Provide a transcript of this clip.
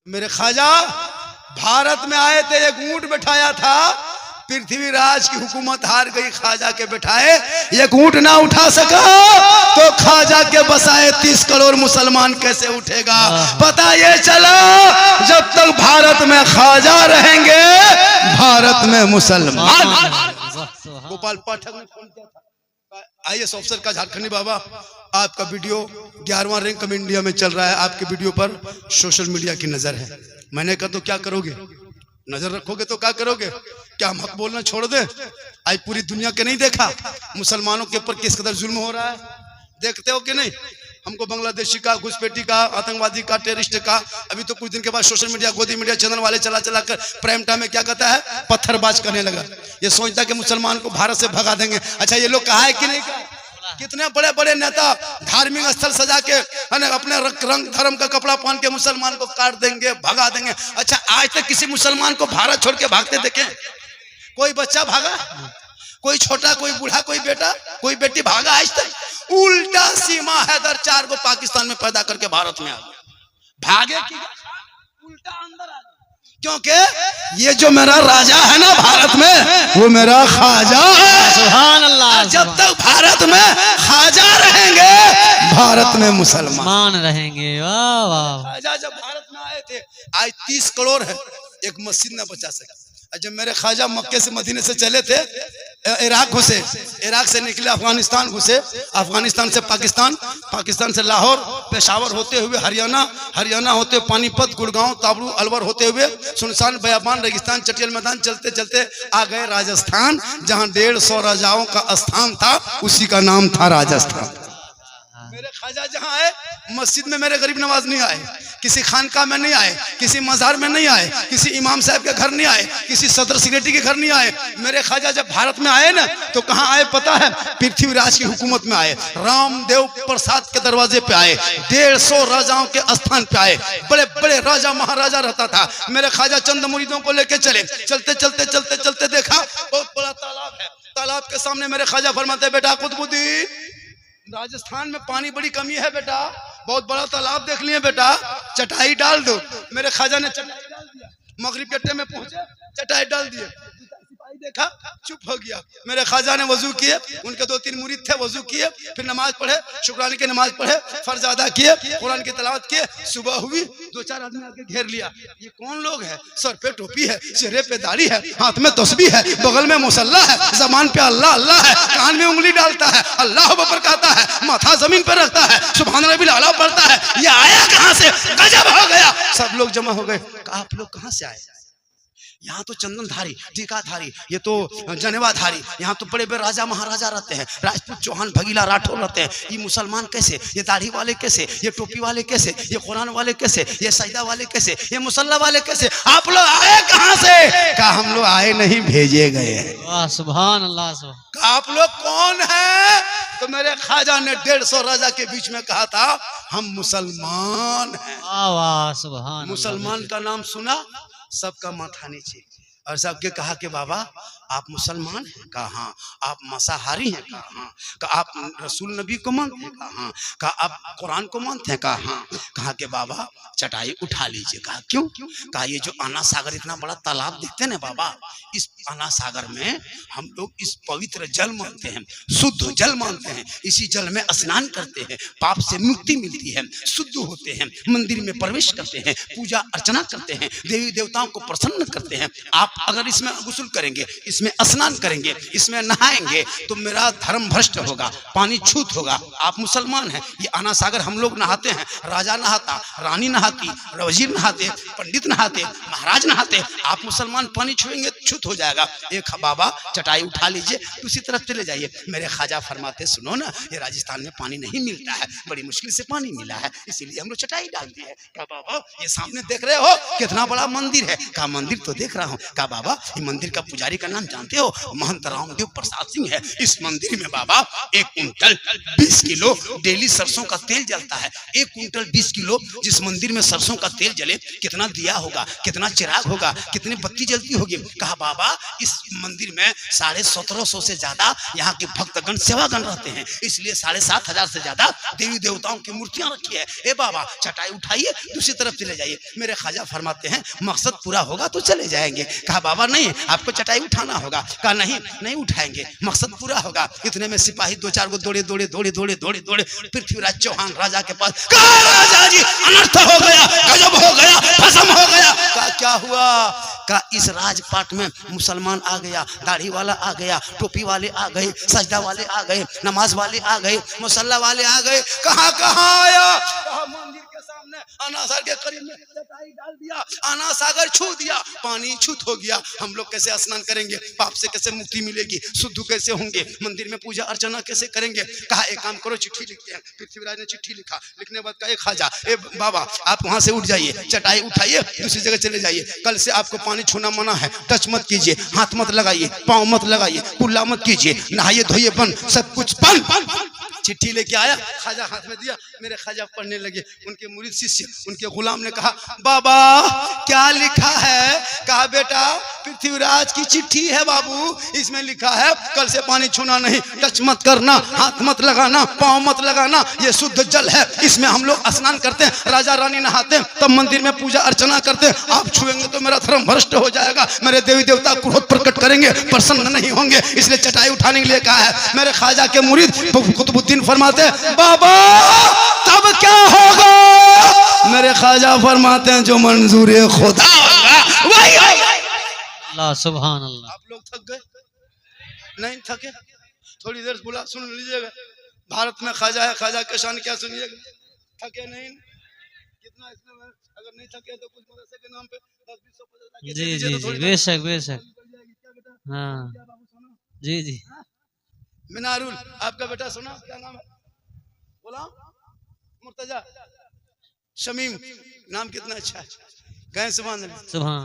मेरे ख्वाजा भारत में आए थे, एक ऊंट बैठाया था, पृथ्वीराज की हुकूमत हार गई, ख्वाजा के बैठाए एक ऊंट ना उठा सका तो ख्वाजा के बसाए 30 करोड़ मुसलमान कैसे उठेगा। पता ये चला जब तक भारत में ख्वाजा रहेंगे भारत में मुसलमान। गोपाल पाठक ने फोन किया था, IAS ऑफिसर का, झारखंडी बाबा आपका वीडियो 11वां रैंक में इंडिया में चल रहा है, आपके वीडियो पर सोशल मीडिया की नजर है। मैंने कहा तो क्या करोगे, नजर रखोगे तो क्या करोगे, क्या हम हक बोलना छोड़ दे। आज पूरी दुनिया के नहीं देखा मुसलमानों के ऊपर किस कदर जुल्म हो रहा है, देखते हो कि नहीं। हमको बांग्लादेशी का, घुसपैठी का, आतंकवादी का, टेररिस्ट का, अभी तो कुछ दिन के बाद सोशल मीडिया, गोदी मीडिया चैनल वाले चला चला कर प्राइम टाइम में क्या कहता है, पत्थरबाज करने लगा। ये सोचता कि मुसलमान को भारत से भगा देंगे। अच्छा ये लोग कहा है कि नहीं कहा? कितने बड़े बड़े नेता धार्मिक स्थल सजा के अपने रंग धर्म का कपड़ा पहन के मुसलमान को काट देंगे, भगा देंगे। अच्छा आज तक किसी मुसलमान को भारत छोड़ के भागते देखे? कोई बच्चा भागा, कोई छोटा, कोई बूढ़ा, कोई बेटा, कोई बेटी भागा आज तक? उल्टा सीमा हैदर 4 को पाकिस्तान में पैदा करके भारत में आ गया, भागे कि उल्टा अंदर आ गया। क्योंकि ये जो मेरा राजा है ना भारत में, वो मेरा ख्वाजा है। सुभान अल्लाह। जब तक भारत में ख्वाजा रहेंगे भारत में मुसलमान रहेंगे। वाह वाह। ख्वाजा जब भारत में आए थे, आज 30 करोड़ है, एक मस्जिद न बचा सके। जब मेरे ख्वाजा मक्के से मदीने से चले थे, इराक घुसे, इराक से निकले अफगानिस्तान घुसे, अफगानिस्तान से पाकिस्तान, पाकिस्तान से लाहौर, पेशावर होते हुए हरियाणा, हरियाणा होते हुए पानीपत, गुड़गांव, ताबरू, अलवर होते हुए सुनसान बयाबान, रेगिस्तान, चटियल मैदान, चलते चलते आ गए राजस्थान, जहां 150 राजाओं का स्थान था, उसी का नाम था राजस्थान। मेरे ख्वाजा जहां आए, मस्जिद में मेरे गरीब नवाज नहीं आए, किसी खानका में नहीं आए, किसी मजार में नहीं आए, किसी इमाम साहब के घर नहीं आए, किसी सदर सेक्रेटरी के घर नहीं आए। मेरे ख्वाजा जब भारत में आए ना तो कहाँ आए पता है? पृथ्वीराज की हुकूमत में आए, रामदेव प्रसाद के दरवाजे पे आए, 150 राजाओं के स्थान पे आए, बड़े बड़े राजा महाराजा रहता था। मेरे ख्वाजा चंद मुरीदों को लेके चले, चलते चलते चलते चलते देखा बहुत बड़ा तालाब है, तालाब के सामने मेरे ख्वाजा फरमाते, बेटा कुतुबुद्दीन, राजस्थान में पानी बड़ी कमी है बेटा, बहुत बड़ा तालाब देख लिए बेटा, चटाई डाल दो। मेरे ख्वाजा ने चटाई डाल दिया, मगरिब के टाइम में पहुंचे, चटाई डाल दिए, देखा चुप हो गया। मेरे ख्वाजा ने वजू किए, उनके 2-3 मुरीद थे, वजू किए, फिर नमाज पढ़े, शुक्रानी की नमाज पढ़े, फर्ज अदा किए, कुरान की तिलावत किए। सुबह हुई, 2-4 आदमी आके घेर लिया, ये कौन लोग है? सर पे टोपी है, चेहरे पे दाढ़ी है, हाथ में तस्बीह है, बगल में मुसल्ला है, जबान पे अल्लाह अल्लाह है, कान में उंगली डालता है, अल्लाह अकबर कहता है, माथा जमीन पे रखता है, सुभान रब्बिल आला पढ़ता है। ये आया कहां से? गजब हो गया। सब लोग जमा हो गए, आप लोग कहां से आए? यहाँ तो चंदनधारी, टीकाधारी, ये तो जनेवाधारी, यहाँ तो बड़े बड़े राजा महाराजा रहते हैं, राजपूत, चौहान, भगीला, राठौर रहते हैं। ये मुसलमान कैसे? ये दाढ़ी वाले कैसे? ये टोपी वाले कैसे? ये कुरान वाले कैसे? ये सजदा वाले कैसे? ये मुसल्ला वाले कैसे? आप लोग आए कहाँ से? कहा हम लोग आए नहीं, भेजे गए हैं। वाह सुभान अल्लाह। आप लोग कौन है? तो मेरे ख्वाजा ने 150 राजा के बीच में कहा था, हम मुसलमान हैं। वाह सुभान। मुसलमान का नाम सुना, सबका माथा नीचे, और सबके कहा कि बाबा आप मुसलमान हैं? कहा हाँ। आप मांसाहारी हैं? कहा हाँ। कहा आप रसूल नबी को मानते हैं? कहा हाँ। कहा आप कुरान को मानते हैं? कहा हाँ। कहा कि बाबा चटाई उठा लीजिए। कहा क्यों? कहा ये जो आना सागर, इतना बड़ा तालाब देखते हैं ना बाबा, इस आना सागर में हम लोग इस पवित्र जल मानते हैं, शुद्ध जल मानते हैं, इसी जल में स्नान करते हैं, पाप से मुक्ति मिलती है, शुद्ध होते हैं, मंदिर में प्रवेश करते हैं, पूजा अर्चना करते हैं, देवी देवताओं को प्रसन्न करते हैं। आप अगर इसमें गुस्ल करेंगे, इसमें स्नान करेंगे, इसमें नहाएंगे तो मेरा धर्म भ्रष्ट होगा, पानी छूत होगा। आप मुसलमान हैं, ये आना सागर हम लोग नहाते हैं, राजा नहाता, रानी नहाती, वजीर नहाते, पंडित नहाते, महाराज नहाते। आप मुसलमान पानी छुएंगे छूत हो जाएगा। एक बाबा चटाई उठा लीजिए, दूसरी तरफ चले जाइए। मेरे ख्वाजा फरमाते, सुनो ना, ये राजस्थान में पानी नहीं मिलता है, बड़ी मुश्किल से पानी मिला है, इसीलिए हम लोग चटाई डाल दी है। कहा बाबा ये सामने देख रहे हो कितना बड़ा मंदिर है? कहा मंदिर तो देख रहा हूँ। कहा बाबा ये मंदिर का पुजारी का नाम जानते हो महंत रामदेव प्रसाद सिंह है। इस मंदिर में बाबा 1 कुंटल 20 किलो डेली सरसों का तेल जलता है। 1 कुंटल 20 किलो जिस मंदिर में सरसों का तेल जले, कितना दिया होगा, कितना चिराग होगा, कितनी बत्ती जलती होगी। कहा बाबा इस मंदिर में 1750 से ज्यादा यहाँ के भक्तगण सेवागण रहते हैं, इसलिए 7500 से ज्यादा देवी देवताओं की मूर्तियां रखी है। ए बाबा चटाई उठाइए, दूसरी तरफ चले जाइए। मेरे ख्वाजा फरमाते हैं मकसद पूरा होगा तो चले जाएंगे। कहा बाबा नहीं, आपको चटाई उठाना होगा। कहा नहीं नहीं उठाएंगे, मकसद पूरा होगा। इतने में सिपाही 2-4 गो दौड़े दौड़े दौड़े दौड़े दौड़े दौड़े पृथ्वीराज चौहान राजा के पास। कहा राजा जी अनर्थ हो गया, गजब हो गया, भस्म हो गया। कहा क्या हुआ? कहा इस राजपाट में मुसलमान आ गया, दाढ़ी वाला आ गया, टोपी वाले आ गए, सजदा वाले आ गए, नमाज वाले आ गए, मुसल्ला वाले आ गए। कहाँ आया? मंदिर के सामने अनासागर के करीब में चटाई डाल दिया, अनासागर छू दिया, पानी छूत हो गया। हम लोग कैसे स्नान करेंगे? पाप से कैसे मुक्ति मिलेगी? शुद्ध कैसे होंगे? मंदिर में पूजा अर्चना कैसे करेंगे? कहा एक काम करो, चिट्ठी लिखते हैं। पृथ्वीराज ने चिट्ठी लिखा। लिखने के बाद कहा ख्वाजा ए बाबा आप वहां से उठ जाइए, चटाई उठाइए, दूसरी जगह चले जाइए। कल से आपको पानी छूना मना है, टच मत कीजिए, हाथ मत लगाइए, पाँव मत लगाइए, कुल्ला मत कीजिए, नहाइए धोइए बंद, सब कुछ बंद। चिट्ठी लेके आया, ख्वाजा हाथ में दिया। मेरे ख्वाजा पढ़ने लगे। उनके मुरीद शिष्य, उनके गुलाम ने कहा बाबा क्या लिखा है? कहा बेटा पृथ्वीराज की चिट्ठी है बाबू, इसमें लिखा है कल से पानी छूना नहीं, टच मत करना, हाथ मत लगाना, पाँव मत लगाना, ये शुद्ध जल है, इसमें हम लोग स्नान करते हैं, राजा रानी नहाते हैं, तब मंदिर में पूजा अर्चना करते हैं। आप छुएंगे तो मेरा धर्म भ्रष्ट हो जाएगा, मेरे देवी देवता क्रोध प्रकट करेंगे, प्रसन्न नहीं होंगे, इसलिए चटाई उठाने के लिए कहा है। मेरे ख्वाजा के मुरीद कुतुबुद्दीन फरमाते हैं बाबा तब क्या होगा? मेरे ख्वाजा फरमाते हैं जो मंजूर खुदा होगा वही होगा। अल्लाह सुभान अल्लाह। आप लोग थक गए? नहीं थके? थोड़ी देर बोला सुन लीजिएगा। भारत में ख्वाजा है, ख्वाजा के शान क्या सुनिएगा। थके नहीं? कितना इसमें अगर नहीं थके तो कुछ मदरसे के नाम पे 10-20 जी जी जी बेशक बेशक। हाँ जी जी। मिनारुल आपका बेटा सुना क्या नाम है? बोला मुर्तजा शमीम, नाम कितना अच्छा है। गए सुभान अल्लाह। सुभान